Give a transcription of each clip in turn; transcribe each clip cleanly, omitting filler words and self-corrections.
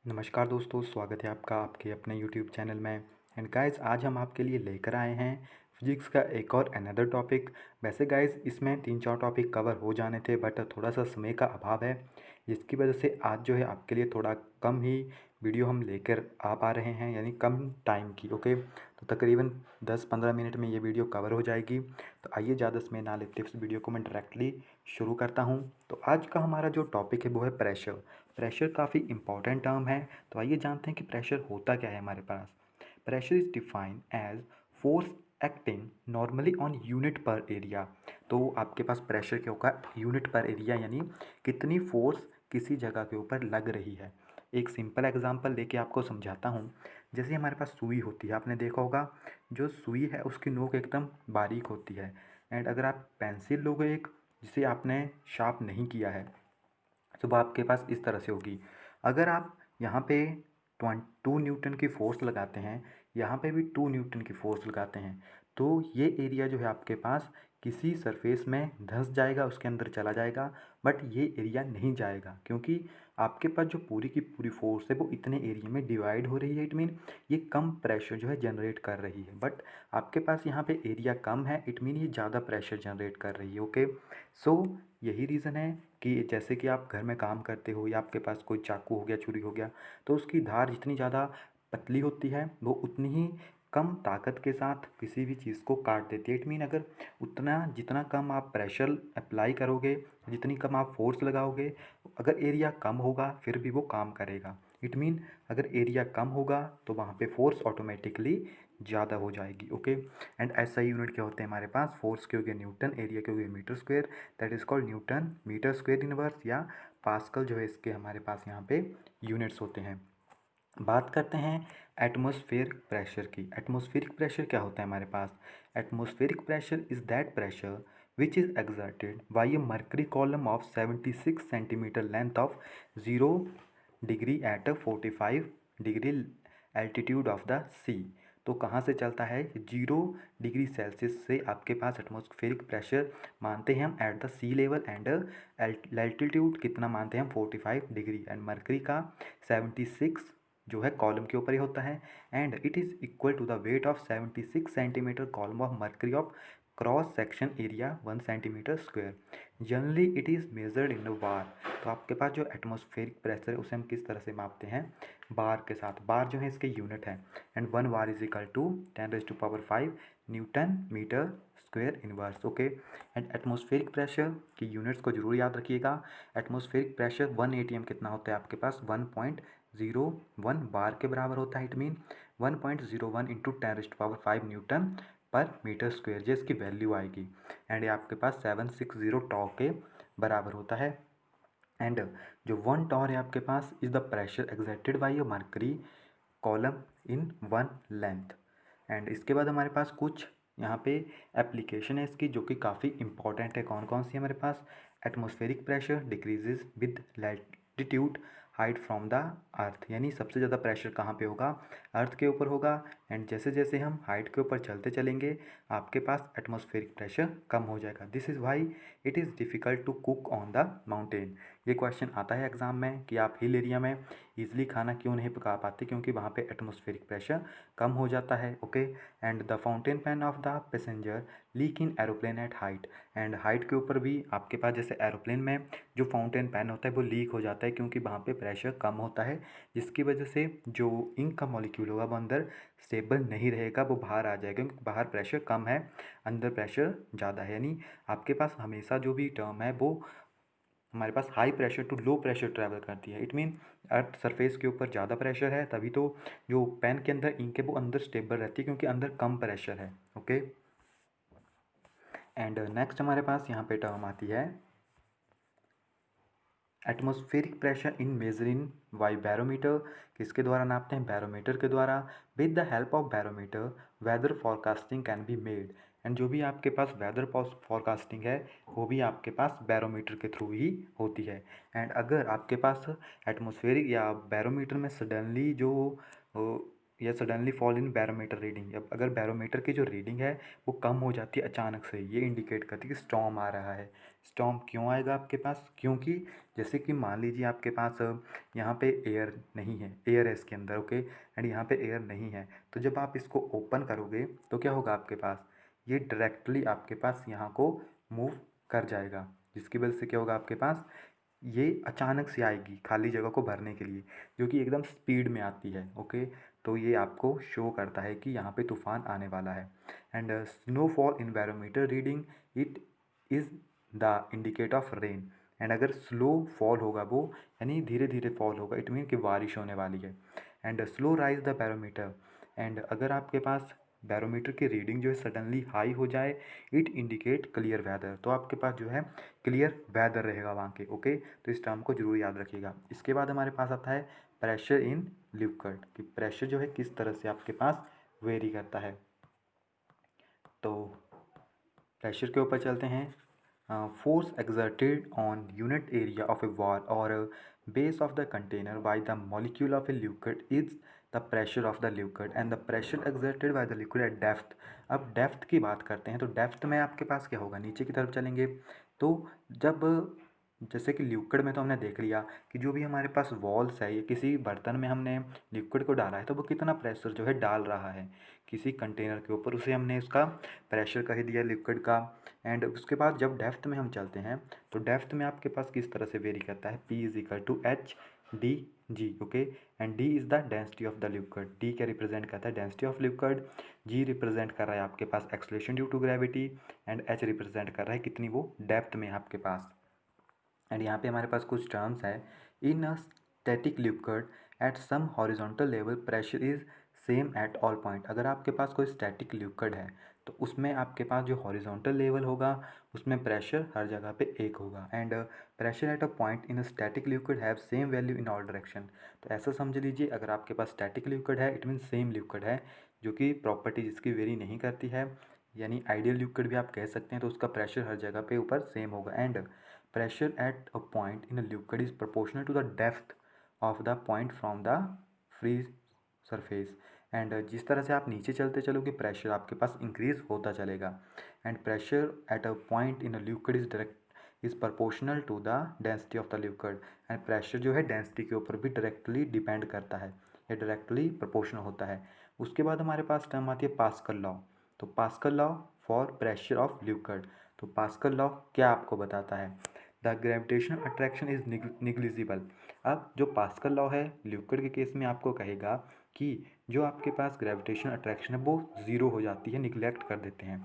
नमस्कार दोस्तों, स्वागत है आपका आपके अपने यूट्यूब चैनल में। एंड गाइस, आज हम आपके लिए लेकर आए हैं फिजिक्स का एक और अनदर टॉपिक। वैसे गाइस, इसमें 3-4 टॉपिक कवर हो जाने थे, बट थोड़ा सा समय का अभाव है, जिसकी वजह से आज जो है आपके लिए थोड़ा कम ही वीडियो हम लेकर आ पा रहे हैं, यानी कम टाइम की। ओके, तो तकरीबन 10-15 मिनट में ये वीडियो कवर हो जाएगी। तो आइए, ज़्यादा समय ना लेते इस वीडियो को मैं डायरेक्टली शुरू करता हूँ। तो आज का हमारा जो टॉपिक है वो है प्रेशर। प्रेशर काफ़ी इंपॉर्टेंट टर्म है, तो आइए जानते हैं कि प्रेशर होता क्या है हमारे पास। Pressure is defined as force acting normally on unit per area. तो आपके पास प्रेशर क्या होगा, यूनिट पर एरिया, यानी कितनी फोर्स किसी जगह के ऊपर लग रही है। एक सिंपल एग्जांपल लेके आपको समझाता हूँ। जैसे हमारे पास सुई होती है, आपने देखा होगा जो सुई है उसकी नोक एकदम बारीक होती है। एंड अगर आप पेंसिल लोगे एक, जिसे आपने शार्प नहीं किया है, तो वो आपके पास इस तरह से होगी। अगर आप यहाँ पे 2 न्यूटन की फोर्स लगाते हैं, यहाँ पे भी 2 न्यूटन की फोर्स लगाते हैं, तो ये एरिया जो है आपके पास किसी सरफेस में धंस जाएगा, उसके अंदर चला जाएगा, बट ये एरिया नहीं जाएगा, क्योंकि आपके पास जो पूरी की पूरी फोर्स है वो इतने एरिया में डिवाइड हो रही है। इट मीन ये कम प्रेशर जो है जनरेट कर रही है, बट आपके पास यहाँ पे एरिया कम है, इट मीन ये ज़्यादा प्रेशर जनरेट कर रही है। ओके, सो यही रीज़न है कि जैसे कि आप घर में काम करते हो या आपके पास कोई चाकू हो गया, छुरी हो गया, तो उसकी धार जितनी ज़्यादा पतली होती है वो उतनी ही कम ताकत के साथ किसी भी चीज़ को काट देती है। इट मीन अगर उतना जितना कम आप प्रेशर अप्लाई करोगे, जितनी कम आप फोर्स लगाओगे, अगर एरिया कम होगा फिर भी वो काम करेगा। इट मीन अगर एरिया कम होगा तो वहाँ पे फोर्स ऑटोमेटिकली ज़्यादा हो जाएगी। ओके, एंड ऐसा ही यूनिट क्या होते हैं हमारे पास, फोर्स के हो गए न्यूटन, एरिया के हो गए meter square, that is called newton meter square inverse, या पास्कल जो है इसके हमारे पास यहाँ पे यूनिट्स होते हैं। बात करते हैं एटमॉस्फेरिक प्रेशर की। एटमॉस्फेरिक प्रेशर क्या होता है हमारे पास। Atmospheric pressure is that pressure which is exerted by a mercury column of 76 centimeter length of 0 degree at a 45 degree altitude of the sea। तो कहाँ से चलता है, 0 डिग्री सेल्सियस से आपके पास एटमॉस्फेरिक प्रेशर मानते हैं हम at the sea level, and altitude कितना मानते हैं हम, 45 डिग्री, एंड मरकरी का 76 जो है कॉलम के ऊपर ही होता है, and it is equal to the weight of 76 centimetre column of mercury of cross section area 1 centimetre square. Generally it is measured in bar. तो आपके पास जो एटमॉस्फेरिक प्रेशर है उसे हम किस तरह से मापते हैं, बार के साथ। बार जो है इसके यूनिट है, and 1 bar is equal to 10⁵ newton meter square inverse. Okay, and atmospheric pressure की यूनिट्स को जरूर याद रखिएगा। एटमॉस्फेरिक प्रेशर 1 atm कितना होता है आपके पास, 1.01 बार के बराबर होता है। इट मीन 1.01 इंटू 10⁵ न्यूटन पर मीटर स्क्वायर, जो इसकी वैल्यू आएगी, एंड ये आपके पास 760 टॉ के बराबर होता है। एंड जो 1 टॉ है आपके पास is the pressure exerted by a mercury column in 1 length. And इसके बाद हमारे पास कुछ यहाँ पे एप्लीकेशन है इसकी, जो कि काफ़ी इंपॉर्टेंट है। कौन कौन सी है हमारे पास, atmospheric pressure decreases with latitude height from the earth, यानी सबसे ज़्यादा प्रेशर कहाँ पे होगा, अर्थ के ऊपर होगा, एंड जैसे जैसे हम हाइट के ऊपर चलते चलेंगे आपके पास एटमॉस्फेरिक प्रेशर कम हो जाएगा। This is why it is difficult to cook on the mountain. ये क्वेश्चन आता है एग्जाम में कि आप हिल एरिया में ईजिली खाना क्यों नहीं पका पाते, क्योंकि वहाँ पे एटमॉस्फेरिक प्रेशर कम हो जाता है। Okay, and the fountain pen of the passenger leak in aeroplane at height. And height के ऊपर भी आपके पास जैसे एरोप्लेन में जो फाउंटेन पेन होता है वो लीक हो जाता है, क्योंकि वहाँ पे प्रेशर कम होता है, जिसकी वजह से जो इंक का मॉलिक्यूल होगा वो अंदर स्टेबल नहीं रहेगा, वो बाहर आ जाएगा, क्योंकि बाहर प्रेशर कम है, अंदर प्रेशर ज़्यादा है। यानी आपके पास हमेशा जो भी टर्म है वो हमारे पास high pressure to low pressure travel करती है। इट मीन अर्थ सरफेस के ऊपर ज़्यादा प्रेशर है, तभी तो जो पेन के अंदर इंक है वो अंदर स्टेबल रहती है, क्योंकि अंदर कम प्रेशर है। ओके, एंड नेक्स्ट हमारे पास यहाँ पे टर्म आती है atmospheric pressure in measuring by barometer. किसके द्वारा नापते हैं, बैरोमीटर के द्वारा। With the help of barometer weather forecasting can be made. And जो भी आपके पास वेदर फॉरकास्टिंग है वो भी आपके पास बैरोमीटर के थ्रू ही होती है। एंड अगर आपके पास एटमॉस्फेरिक या बैरोमीटर में सडनली जो या suddenly fall in barometer reading, अब अगर बैरोमीटर की जो रीडिंग है वो कम हो जाती है अचानक से, ये इंडिकेट करती है कि स्टॉर्म आ रहा है। स्टॉर्म क्यों आएगा आपके पास, क्योंकि जैसे कि मान लीजिए आपके पास यहाँ पे एयर नहीं है, एयर है इसके अंदर, ओके, एंड यहाँ पे एयर नहीं है, तो जब आप इसको ओपन करोगे तो क्या होगा आपके पास, ये डायरेक्टली आपके पास यहाँ को मूव कर जाएगा, जिसकी वजह से क्या होगा आपके पास, ये अचानक से आएगी खाली जगह को भरने के लिए, जो कि एकदम स्पीड में आती है, ओके। तो ये आपको शो करता है कि यहाँ पे तूफान आने वाला है। And snowfall in barometer reading, it is the indicate of rain. And अगर स्लो फॉल होगा वो, यानी धीरे धीरे फॉल होगा, इट मीन कि बारिश होने वाली है। And slow rise the barometer, and अगर आपके पास बैरोमीटर की रीडिंग जो है सडनली हाई हो जाए, इट इंडिकेट क्लियर वेदर, तो आपके पास जो है क्लियर वेदर रहेगा वहाँ के, ओके। तो इस टर्म को जरूर याद रखिएगा। इसके बाद हमारे पास आता है प्रेशर इन लिक्विड, कि प्रेशर जो है किस तरह से आपके पास वेरी करता है। तो प्रेशर के ऊपर चलते हैं। Force exerted on unit area of a wall or a base of the container by the molecule of a liquid is the pressure of the liquid and the pressure exerted by the liquid at depth। अब depth की बात करते हैं, तो depth में आपके पास क्या होगा, नीचे की तरफ चलेंगे तो जब, जैसे कि लिक्विड में तो हमने देख लिया कि जो भी हमारे पास वॉल्स है या किसी बर्तन में हमने लिक्विड को डाला है तो वो कितना प्रेशर जो है डाल रहा है किसी कंटेनर के ऊपर, उसे हमने उसका प्रेशर कह दिया लिक्विड का। एंड उसके बाद जब डेप्थ में हम चलते हैं तो डेप्थ में आपके पास किस तरह से वेरी करता है, P is equal to h d g, okay. And d is the density of the liquid, d क्या रिप्रेजेंट करता है, density of liquid, g represent कर रहा है आपके पास acceleration due to gravity, and h represent कर रहा है कितनी वो डेप्थ में आपके पास। एंड यहाँ पे हमारे पास कुछ टर्म्स है। In a static liquid at some horizontal level pressure is same at all point. अगर आपके पास कोई स्टैटिक लिक्विड है तो उसमें आपके पास जो हॉरिजॉन्टल लेवल होगा उसमें प्रेशर हर जगह पे एक होगा। And pressure at a point in a static liquid have same value in all direction. तो ऐसा समझ लीजिए, अगर आपके पास स्टैटिक लिक्विड है इट मीन सेम लिक्विड है, जो कि प्रॉपर्टी जिसकी वेरी नहीं करती है, यानी आइडियल लिक्विड भी आप कह सकते हैं, तो उसका प्रेशर हर जगह पे ऊपर सेम होगा। And pressure at a point in a liquid is proportional to the depth of the point from the free surface। And जिस तरह से आप नीचे चलते चलोगे प्रेशर आपके पास इंक्रीज होता चलेगा। And pressure at a point in a liquid is proportional to the density of the liquid. And pressure जो है डेंसिटी के ऊपर भी डायरेक्टली डिपेंड करता है, या डायरेक्टली प्रोपोर्शनल होता है। उसके बाद हमारे पास टर्म आती है पास्कल लॉ। तो pascal law for pressure of liquid, तो पास्कल लॉ क्या आपको बताता है, the gravitational attraction is negligible. अब जो पास्कल लॉ है लिक्विड के केस में आपको कहेगा कि जो आपके पास ग्रेविटेशनल अट्रैक्शन है वो ज़ीरो हो जाती है, निगलेक्ट कर देते हैं।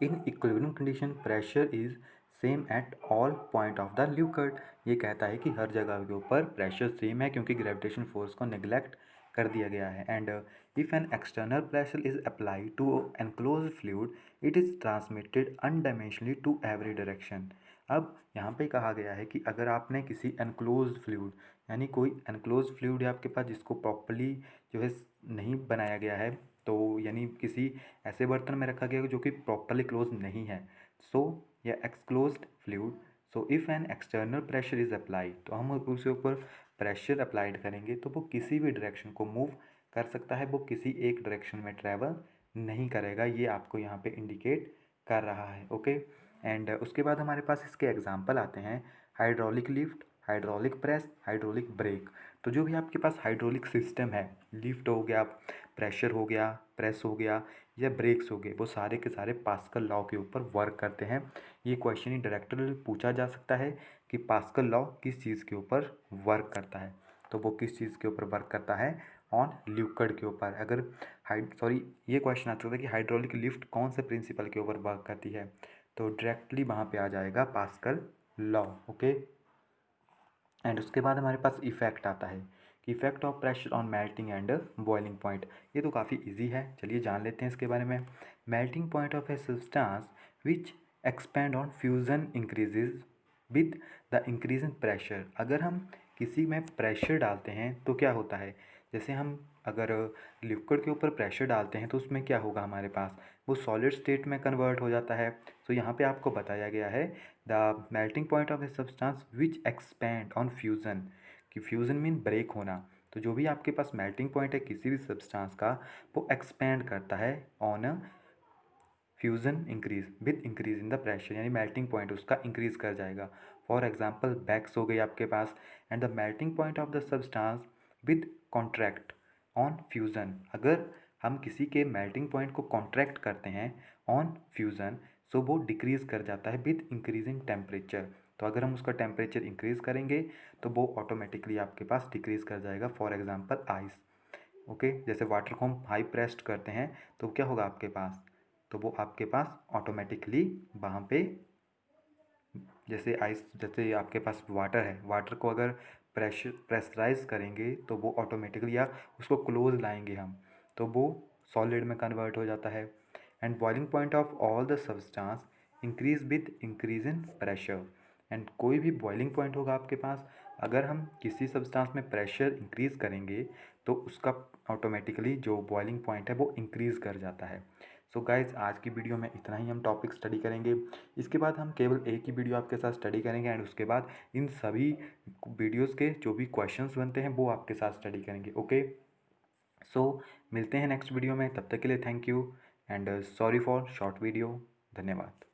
In equilibrium condition pressure is same at all point of the liquid. ये कहता है कि हर जगह के ऊपर प्रेशर सेम है क्योंकि ग्रेविटेशन फोर्स को निगलेक्ट कर दिया गया है। And if an external pressure is applied to enclose fluid it is transmitted undimensionally to every direction. अब यहाँ पे कहा गया है कि अगर आपने किसी एनक्लोज फ्लूइड, यानी कोई एनक्लोज फ्लूइड है आपके पास जिसको प्रॉपर्ली जो है नहीं बनाया गया है, तो यानी किसी ऐसे बर्तन में रखा गया जो कि प्रॉपर्ली क्लोज नहीं है, सो या enclosed fluid, so if an external pressure is applied, तो हम उसके ऊपर प्रेशर अप्लाइड करेंगे तो वो किसी भी डायरेक्शन को मूव कर सकता है, वो किसी एक डायरेक्शन में ट्रैवल नहीं करेगा। ये आपको यहाँ पे इंडिकेट कर रहा है, ओके। एंड उसके बाद हमारे पास इसके एग्जांपल आते हैं, hydraulic lift, hydraulic press, hydraulic brake. तो जो भी आपके पास हाइड्रोलिक सिस्टम है, लिफ्ट हो गया, प्रेशर हो गया, प्रेस हो गया या ब्रेक्स हो गए, वो सारे के सारे पास्कल लॉ के ऊपर वर्क करते हैं। ये क्वेश्चन ही डायरेक्टली पूछा जा सकता है कि पास्कल लॉ किस चीज़ के ऊपर वर्क करता है, तो वो किस चीज़ के ऊपर वर्क करता है, ऑन लिक्विड के ऊपर। अगर ये क्वेश्चन आ सकता है कि हाइड्रोलिक लिफ्ट कौन से प्रिंसिपल के ऊपर वर्क करती है, तो डायरेक्टली वहाँ पे आ जाएगा पास्कल लॉ, ओके। एंड उसके बाद हमारे पास इफेक्ट आता है कि effect of pressure on melting and boiling point. ये तो काफ़ी इजी है, चलिए जान लेते हैं इसके बारे में। Melting point of a substance which expand on fusion increases with the increase in pressure. अगर हम किसी में प्रेशर डालते हैं तो क्या होता है, जैसे हम अगर लिक्विड के ऊपर प्रेशर डालते हैं तो उसमें क्या होगा हमारे पास, वो सॉलिड स्टेट में कन्वर्ट हो जाता है। तो यहाँ पे आपको बताया गया है the melting point of a substance which expand on fusion, कि फ्यूज़न मीन ब्रेक होना। तो जो भी आपके पास मेल्टिंग पॉइंट है किसी भी सब्सटेंस का, वो एक्सपैंड करता है on fusion increase with increase in the pressure, यानी मेल्टिंग पॉइंट उसका इंक्रीज कर जाएगा। फॉर एग्जांपल बैक्स हो गई आपके पास। And the melting point of the substance with contract on fusion, अगर हम किसी के मेल्टिंग पॉइंट को कॉन्ट्रैक्ट करते हैं ऑन फ्यूज़न, सो वो डिक्रीज़ कर जाता है विद इंक्रीजिंग टेम्परेचर। तो अगर हम उसका टेम्परेचर इंक्रीज़ करेंगे तो वो ऑटोमेटिकली आपके पास डिक्रीज़ कर जाएगा। फॉर एग्जांपल आइस, ओके, जैसे वाटर को हम हाई प्रेस्ड करते हैं तो क्या होगा आपके पास, तो वो आपके पास ऑटोमेटिकली वहाँ पे, जैसे आइस, जैसे आपके पास वाटर है, वाटर को अगर प्रेशराइज करेंगे तो वो ऑटोमेटिकली, या उसको क्लोज लाएंगे हम, तो वो सॉलिड में कन्वर्ट हो जाता है। And boiling point of all the substance increase with increase in pressure. And कोई भी बॉइलिंग पॉइंट होगा आपके पास, अगर हम किसी सब्सटेंस में प्रेशर इंक्रीज़ करेंगे तो उसका ऑटोमेटिकली जो बॉइलिंग पॉइंट है वो इंक्रीज़ कर जाता है। सो गाइज, आज की वीडियो में इतना ही हम टॉपिक स्टडी करेंगे। इसके बाद हम केवल एक ही वीडियो आपके साथ स्टडी करेंगे एंड उसके बाद इन सभी वीडियोस के जो भी क्वेश्चंस बनते हैं वो आपके साथ स्टडी करेंगे। ओके, सो मिलते हैं नेक्स्ट वीडियो में, तब तक के लिए thank you and sorry for short video. धन्यवाद।